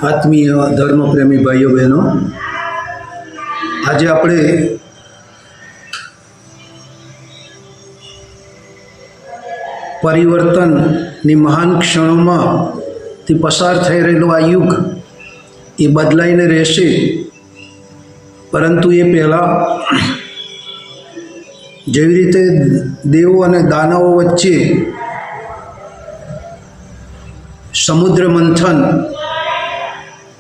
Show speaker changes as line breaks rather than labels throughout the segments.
આત્મીય ધર્મપ્રેમી ભાઈઓ બહેનો, આજે આપણે પરિવર્તનની મહાન ક્ષણોમાંથી પસાર થઈ રહેલો આ યુગ એ બદલાઈને રહેશે, પરંતુ એ પહેલાં જેવી રીતે દેવો અને દાનવો વચ્ચે સમુદ્ર મંથન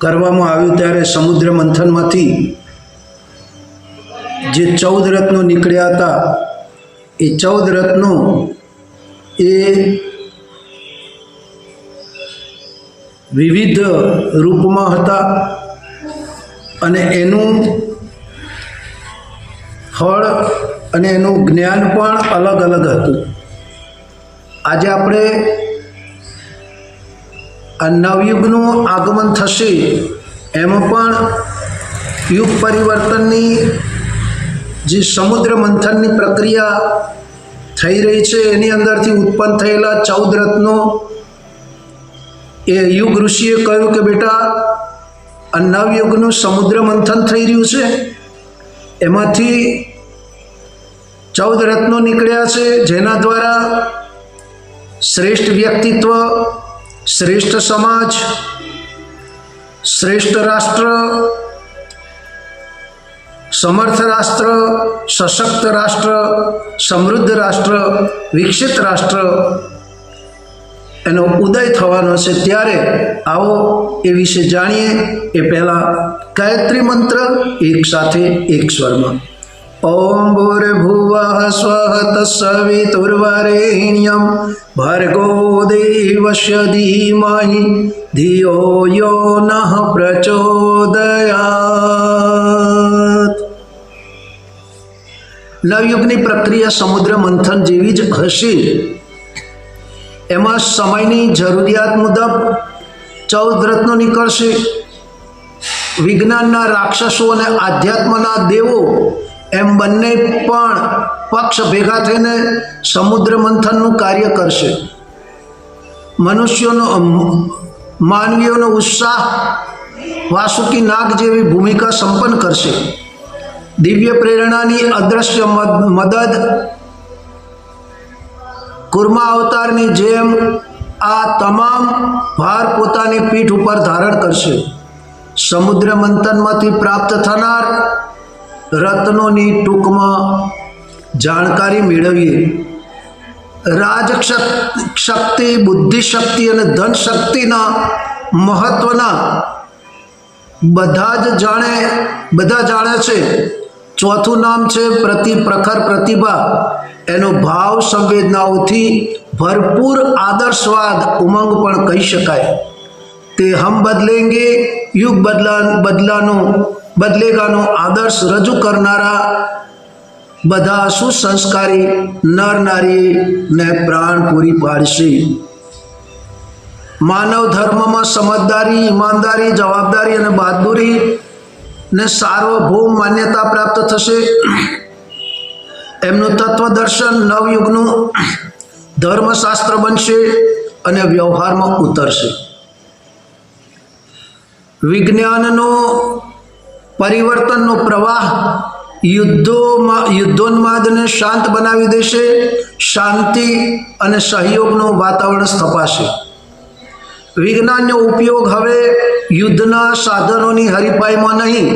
કરવામાં આવ્યું, ત્યારે સમુદ્ર મંથનમાંથી જે 14 રત્નો નીકળ્યા હતા, એ 14 રત્નો એ વિવિધ રૂપમાં હતા અને એનું ફળ અને એનું જ્ઞાન પણ અલગ અલગ હતું. આજે આપણે આ નવયુગનું આગમન થશે, એમાં પણ યુગ પરિવર્તનની જે સમુદ્ર મંથનની પ્રક્રિયા થઈ રહી છે, એની અંદરથી ઉત્પન્ન થયેલા 14 રત્નો, એ યુગ ઋષિએ કહ્યું કે બેટા, આ નવયુગનું સમુદ્ર મંથન થઈ રહ્યું છે, એમાંથી 14 રત્નો નીકળ્યા છે, જેના દ્વારા શ્રેષ્ઠ વ્યક્તિત્વ, શ્રેષ્ઠ સમાજ, શ્રેષ્ઠ રાષ્ટ્ર, સમર્થ રાષ્ટ્ર, સશક્ત રાષ્ટ્ર, સમૃદ્ધ રાષ્ટ્ર, વિકસિત રાષ્ટ્ર એનો ઉદય થવાનો છે. ત્યારે આવો એ વિશે જાણીએ. એ પહેલાં ગાયત્રી મંત્ર એક સાથે એક સ્વરમાં. ઓમ ભૂર્ભુવઃ સ્વઃ તત્સવિતુર્વરેણ્યં ભર્ગો દેવસ્ય ધીમહિ ધિયો યો નઃ પ્રચોદયાત. નવયુગની પ્રક્રિયા સમુદ્ર મંથન જેવી જ હશે. એમાં સમયની જરૂરિયાત મુજબ 14 રત્નો નીકળશે. વિજ્ઞાનના રાક્ષસો અને આધ્યાત્મના દેવો એમ બંને પણ પક્ષ ભેગા થઈને સમુદ્ર મંથનનું કાર્ય કરશે. માનવીઓનો ઉત્સાહ વાસુકી નાગ જેવી ભૂમિકા સંપન્ન કરશે. દિવ્ય પ્રેરણાની અદ્રશ્ય મદદ કુર્મા અવતારની જેમ આ તમામ ભાર પોતાની પીઠ ઉપર ધારણ કરશે. સમુદ્ર મંથનમાંથી પ્રાપ્ત થનાર રત્નોની ટૂંકમાં જાણકારી મેળવીએ. રાજશક્તિ, બુદ્ધિશક્તિ અને ધન શક્તિના મહત્વના બધા જાણે છે. ચોથું નામ છે પ્રખર પ્રતિભા. એનો ભાવ સંવેદનાઓથી ભરપૂર આદર્શવાદ ઉમંગ પણ કહી શકાય. તે હમ બદલેંગે, યુગ બદલેગાનો આદર્શ રજૂ કરનારા બધા સુસંસ્કારી નર નારીને પ્રાણ પૂરી પાડશે. માનવ ધર્મમાં સમજદારી, ઈમાનદારી, જવાબદારી અને બહાદુરી ને સાર્વભૌમ માન્યતા પ્રાપ્ત થશે. એમનું તત્વદર્શન નવયુગનું ધર્મશાસ્ત્ર બનશે અને વ્યવહારમાં ઉતરશે. વિજ્ઞાનનો પરિવર્તનનો પ્રવાહ યુદ્ધોન્માદને શાંત બનાવી દેશે. શાંતિ અને સહયોગનું વાતાવરણ સ્થપાશે. વિજ્ઞાનનો ઉપયોગ હવે યુદ્ધના સાધનોની હરીફાઈમાં નહીં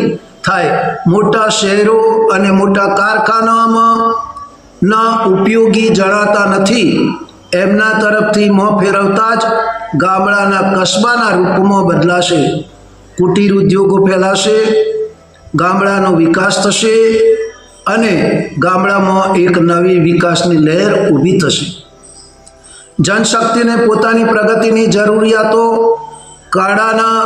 થાય. મોટા શહેરો અને મોટા કારખાનામાં ના ઉપયોગી જણાતા નથી. એમના તરફથી મોં ફેરવતા જ ગામડાના કસ્બાના રૂપમાં બદલાશે. કુટીર ઉદ્યોગો ફેલાશે, ગામડાનો વિકાસ થશે અને ગામડામાં એક નવી વિકાસની લહેર ઊભી થશે. જનશક્તિને પોતાની પ્રગતિની જરૂરિયાતો કાળાના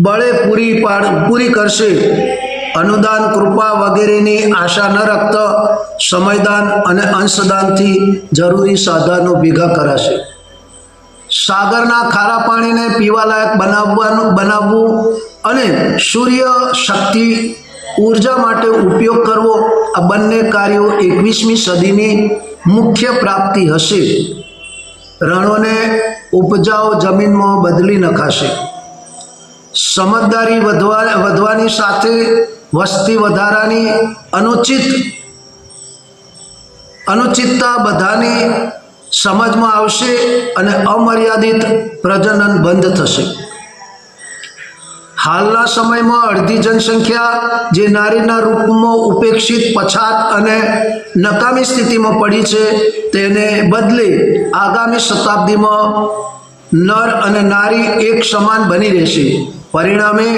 બળે પૂરી કરશે. અનુદાન, કૃપા વગેરેની આશા ન રાખતા સમયદાન અને અંશદાનથી જરૂરી સાધનો ભેગા કરાશે. સાગરના ખારા પાણીને પીવાલાયક બનાવવું અને સૂર્ય શક્તિ ઉર્જા માટે ઉપયોગ કરવો, આ બંને કાર્યો 21મી સદીની મુખ્ય પ્રાપ્તિ હશે. રણોને ઉપજાઉ જમીનમાં બદલી નખાશે. સમજદારી વધવાની સાથે વસ્તી વધારાની અનુચિતતા બધાની સમજમાં આવશે અને અમર્યાદિત પ્રજનન બંધ થશે. હાલના સમયમાં અડધી જનસંખ્યા જે નારીના રૂપમાં ઉપેક્ષિત, પછાત અને નકામી સ્થિતિમાં પડી છે, તેને બદલે આગામી શતાબ્દીમાં નર અને નારી એક સમાન બની રહેશે. પરિણામે